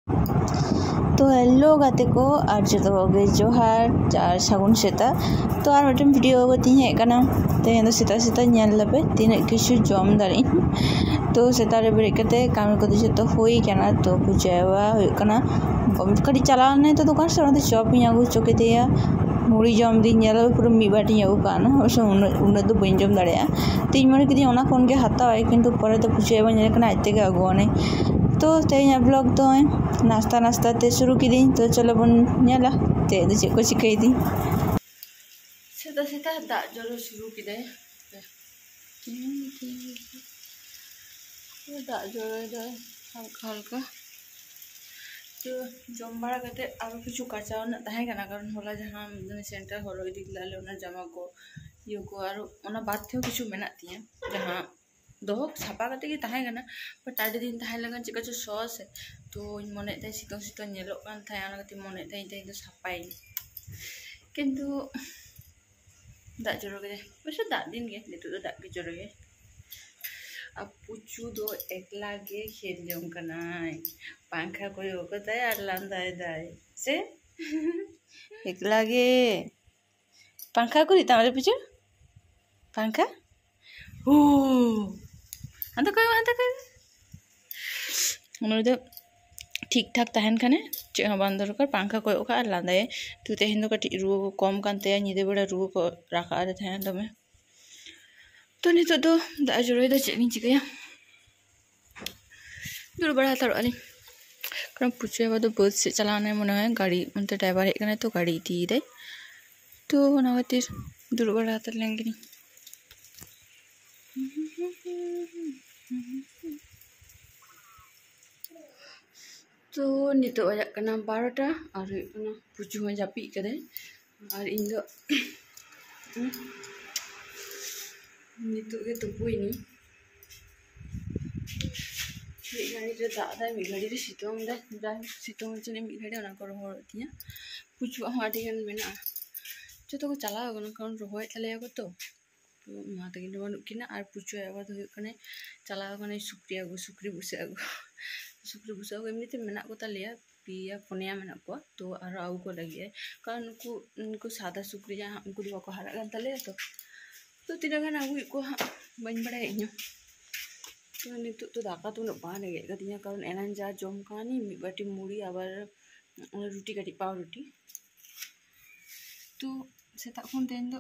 तो हेलो गाते को और जो जोहार चार सागुन सेता तो और मिटन वीडियो को तीन हेक कना तेन सेता सेता नेल लबे तीन किछु जम दारी तो सेता रे बेरे कते काम को जो होई कना तो पुजेवा होय कना कड़ी चलाने तो दुकान से ओना चॉप इन आगु चोकेतेया मुड़ी जम दी नेल पूरा मिबाटी आगु काना ओसे उन दो बइन जम दाड़िया तीन मने किदी ओना कोन के हताय किंतु परे तो पुजेवा नेल कना आते के आगुने तो तेज ब्लॉग तो नाश्ता नाश्ता ते शुरू की तो चलो बन नेला ते चे को चिकई दी सेता सेता दा जरो शुरू की दा जरो हल्का हल्का तो जम बड़ा करते आरो किछु काचा ना तहे कना कारण होला जहां सेंटर होलो इदी लाले ओना जमा को यो को आरो ओना बात थे किछु मेना तिया जहां दोह छापा करते कि तहे कना पर टाडी दिन तहे लगन चिका जो सॉस है तो मने ते सितो सितो नेलो कान थाय आना कति मने ते तो छापाई किंतु दा जरो के वैसे दा दिन के नितु तो दा के जरो के अब पुचू दो एकला के खेल लेम कनाय पंखा कोई होको ताय आर लांदाय दाय से एकला के पंखा को दिता रे पुचू पंखा ओ अंत कोई उन्होंने ठीक ठाक तहन खाने चे बंद दरकार पंखा कोई ओका लांदाय तो तेहन दो कटी रुआ को कम कानते निदे बड़ा रुआ को राखा रे तहन दमे तो नितो तो दा जरोय दा चेक चिकया दूर बड़ा हतार आली कारण पुछे बाद बस से चलाने मन है गाड़ी उनते ड्राइवर हेक कने तो गाड़ी दी दे तो ओना खातिर दूर बड़ा हतार लेंगे तो नितो आया कना 12टा और कना पुचू में जापी कदे और इन दो नितो के तुपुइनी मी गाड़ी रे दादा मी गाड़ी रे सितोंग दा सितोंग चने मी गाड़ी ओना को रोहर तिया पुचू हाटी गन मेना जो तो को चला गन कारण रोहय तले को तो मा तकिन दो नुकिना और पुचू आवा तो कने चला गन सुक्री बुसा को एमनीते मेना को तालिया पिया पुनिया मेना को तो और आउ को लगी कारण उनको सादा सुक्री जहां उनको दो को हरा गन ताले तो तीना गन आगु को बन बड़ा इño तो नितो तो दाका तो बा लगे गदिया कारण एनान जा जम कानी मी बाटी मुड़ी आबार रुटी काटी पाव रुटी तो सेता कोन तेन दो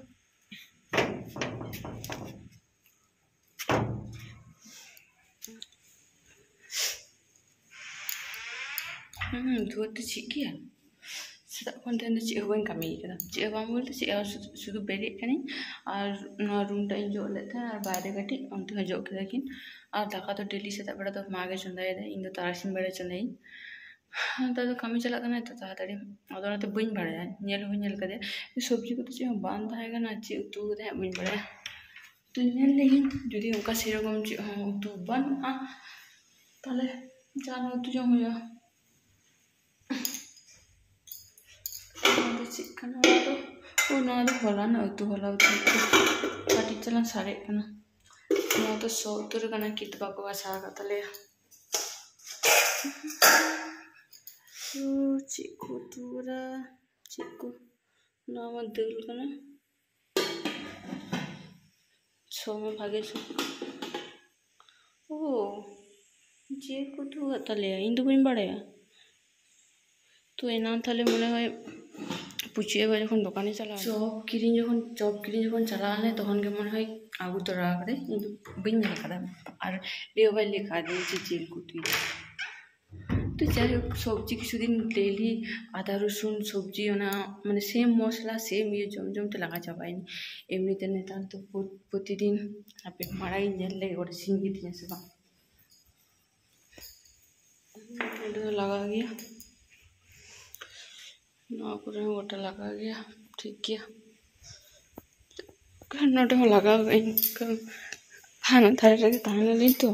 धुआ तो ची किया सेता कोन तेन ची होबन कमी कदा ची बाम बोलते ची शुद्ध बेरे कनी और रूम टाइम जो लेता और बाहर कटी अंत जो किन और दाका तो डेली सेता बड़ा तो मागे चंदाय दे इन तारसिन बड़ा चंदाई तो कमी चला कना तो ताड़ी अदना तो बइन बड़ा नेल कदे सब्जी को तो ची बांध है कना ची उतु दे बइन बड़ा तो नेल लेकिन जदी उनका सेरकम ची उतु बन ताले जानो उतु जो हो जा चिकन तो ना तो होला ना उतु होला उतु काटी चला सारे कना ना तो सोतुर कना कित बाको आशा का तले चिकू तुरा चिकू नाम दिल कना सोम भागे ओ जे को तू तले इन दो बइन बड़े तो एना थाले मने হয় पुछिए भाई जखन दुकाने चला चॉप किरी जखन चलाने तखन के मन হয় आगु तो राख दे बिन नहीं कदा और ले भाई लिखा दे चिल कुटी तो चाहे सब्जी किछु दिन डेली आदा रसुन सब्जी ओना माने सेम मसला सेम ये जम तो लगा चाबाइन एमनी ते नेता तो प्रतिदिन आपे माराई नेल ले और सिंगी दिया से बा लगा गया ना पूरा गोटा लगा गया ठीक किया नोटे में लगा खाना थारे लगे ताने ली तो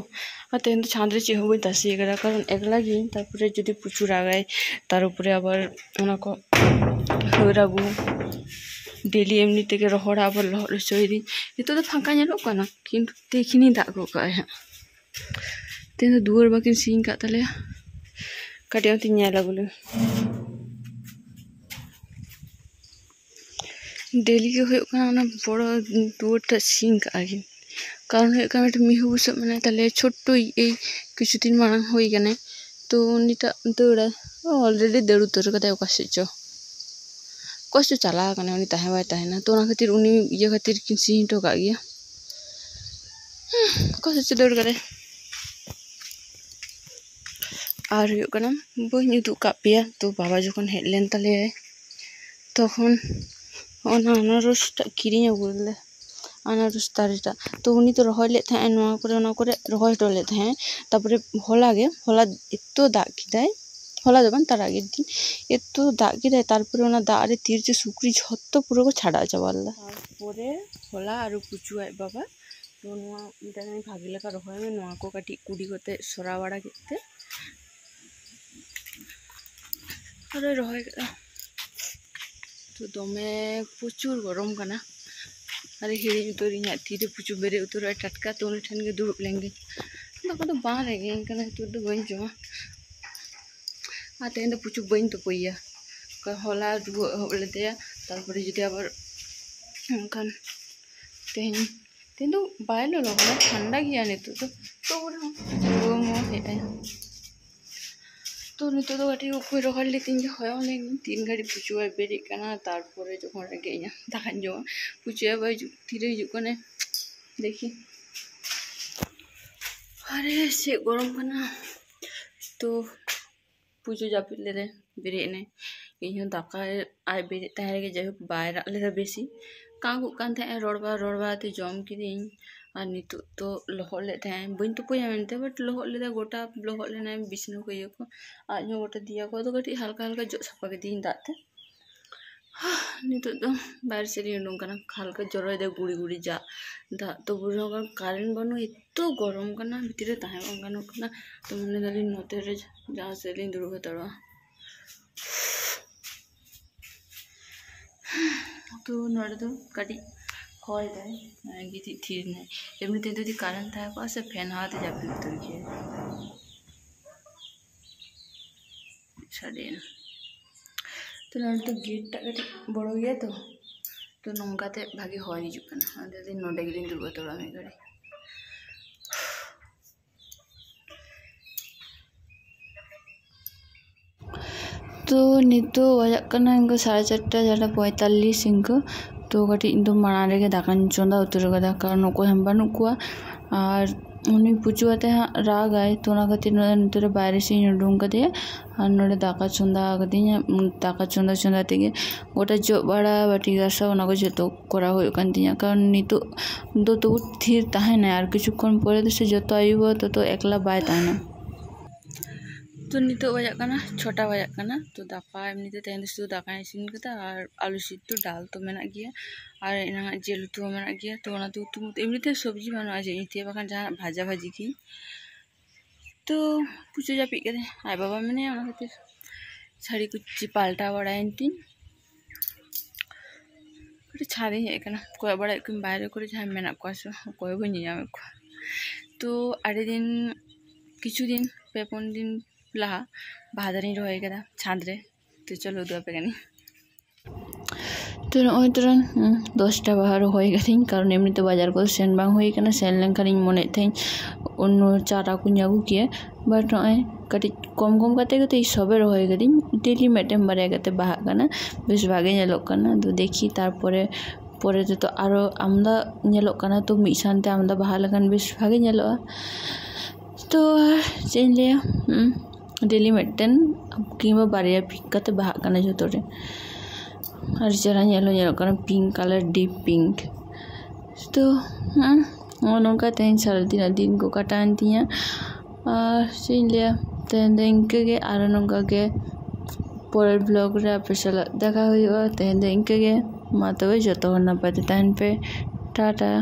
तेन तो छांद्रे चे हो दसी करा कारण एकला गिन तारपरे जदि प्रचुर आगाय तार उपरे आबार ओना को हरागु डेली एमनी तेके रहड़ा आबार लहर चोई दिन नितो तो फांका नेलो काना किंतु देखिनी दाग को का है तेन दुआर बाकिन सीन का तले कटियों तीन ᱧᱮᱞ ᱟᱹᱜᱩᱞᱮ डेली के हुए ना बड़ो दुटा सिंह आगे कारण हुए मिहू बुसब मना ताले छोटो किछु दिन मांग हुई गने तो उनीटा दौड़ा ऑलरेडी दौड़ उतर कते ओकासेचो कष्ट चला कने उनी ताहे बाय ताहेना तो ना खातिर उनी ये खातिर किन सिंह तो का गया कष्ट दौड़ करे और हुए कना बई उदुग का पेया तो बाबा जखन हेलेन ताले तखन अनारस किरिंग अगुले अनारस दारेटा तो उनी तो रहोय ले थाए नोआ करे रहोय हटो ले थाए तारपरे होला एतो दाग किदाय होला दो बान तार आगे दिन एतो दाग किदाय तारपरे ओना दाग रे तीर जे सुक्री झत्तो पुरो को छाड़ा चाबाला तारपरे होला आरो पुचु आय बाबा तो नोआ मिटाने भागी लेका रहोय में नोआ को काटी कुडी कोते सरा बाड़ा केते अरे रहोय तो दमे प्रचुर गरम करना अरे हिड़ी उतर इन तीरे पुचु बेरे उतर टटका तो उन्हें ठन के दुरुप लेंगे दाका तो बाहर है करना तो बन जमा आते हैं पुचु बन तो पोइया का होला लेते हैं तारपरे जुदे आबार खान तेन तो बायलो लोगना ठंडा गया नहीं तो वो है तो नितो तो गाटी उको रखल ले तीन होय तीन गाड़ी पुचुआ बेरे कना तारपरे जखन रेगेया दाखान जो पुचुआ बाय तीरे हिजु कने देखी अरे से गरम कना तो पुचु जापिद ले बेरे ने इन दाका आय बेरे ताहे गे जाय बायरा ले बेसी कागु कान थे रोड़बा ते जम किदिन और नितो तो लहल ले थे बन तो पोया मेनते बट लहल ले गोटा लहल लेना बिछनु को ये को आज गोटा दिया को तो गटी हल्का हल्का जो सफा के दिन दाते नितो तो बाहर से उडुं कना हल्का जरो दे गुड़ी जा दा तो बुझो कारेंट बनु एतो गरम कना भितरे ताहे बांगानो कना तो मने दाली नोते रे जहां से लिन दुरु हतड़ा तो नोड़े तो कटी हॉल है गिती थीर नहीं एमनी ते तो कारण था पास फैन हाथ जापी उतर के छाड़े तो नोड़े तो गेट टा कटी बड़ो गया तो नोंगाते भागे हॉल हिजु कना अदे दिन नोडे गिलिन दुर्गा तोड़ा में गड़ी तो नितो बजाक कना इनको 4:30 इनको तो कटी इन तो माना रे दाकान चोंदा उतर कदा कारण को हम बानु कुआ और उनी पुचुआते राग आए तो ना खातिर नोरे बाहर से उडुं कदे और नोरे दाका चोंदा कदिया दाका चोंदा तेगे गोटा जो बड़ा बाटी गासा ओना को जतो करा होय कान दिया कारण नितो तो थीर ताहे ना और किछुक्षण परे से जतो आइबो तो एकला बाय ताना तो नितो बजाक कना 6टा बजाक कना तो दाका एमनीते तेन शुधु दाका इसिन कदा और आलू सिद्धो डाल तो मेना गया और इना जेल उतु मेना गया तो ओना तो उतु एमनीते सब्जी बना जे इते बाखान जहां भाजा भाजी की तो पुचो जापी कदे आय बाबा मने ओना खातिर साड़ी कुछ पाल्टा बड़ा एंती कटे छादे हे कना कोय बड़ा कुम बाहर करे जहां मेना कोसो कोय बनि जामे को तो आड़े दिन किछु दिन पेपन दिन लहा भादारी रहे कदा छादरे तो चलो दो पे गनी तो नय तरन 10टा बाहर होय गथिन कारण एमनी तो बाजार को सेन बांग होय कना सेन लेनखान इन मने थेन अन्य चारा को न्यागु के बट नय कटी कम कते कते सबे रहे गदिन डेली मेटेम बारे कते बाहा कना बेस भागे नेलोक कना तो देखी तारपरे परे तो आरो आमदा नेलोक कना तो मिद सानते आमदा बाहा लगान बेस भागे नेलोआ तो चेन ले डेली मेटेन किंबा बारिया पिक कते बाहा कना जतरे और जरा नेलो कना पिंक कलर डीप पिंक तो नोंका तेन सारा दिन को काटान तिया और चेन ले तेन इनके गे आरो नोंका गे परेर ब्लॉग रे आपे साला देखा हुआ तेन इनके गे मा तबे जतो नापाय ताहेन पे टाटा।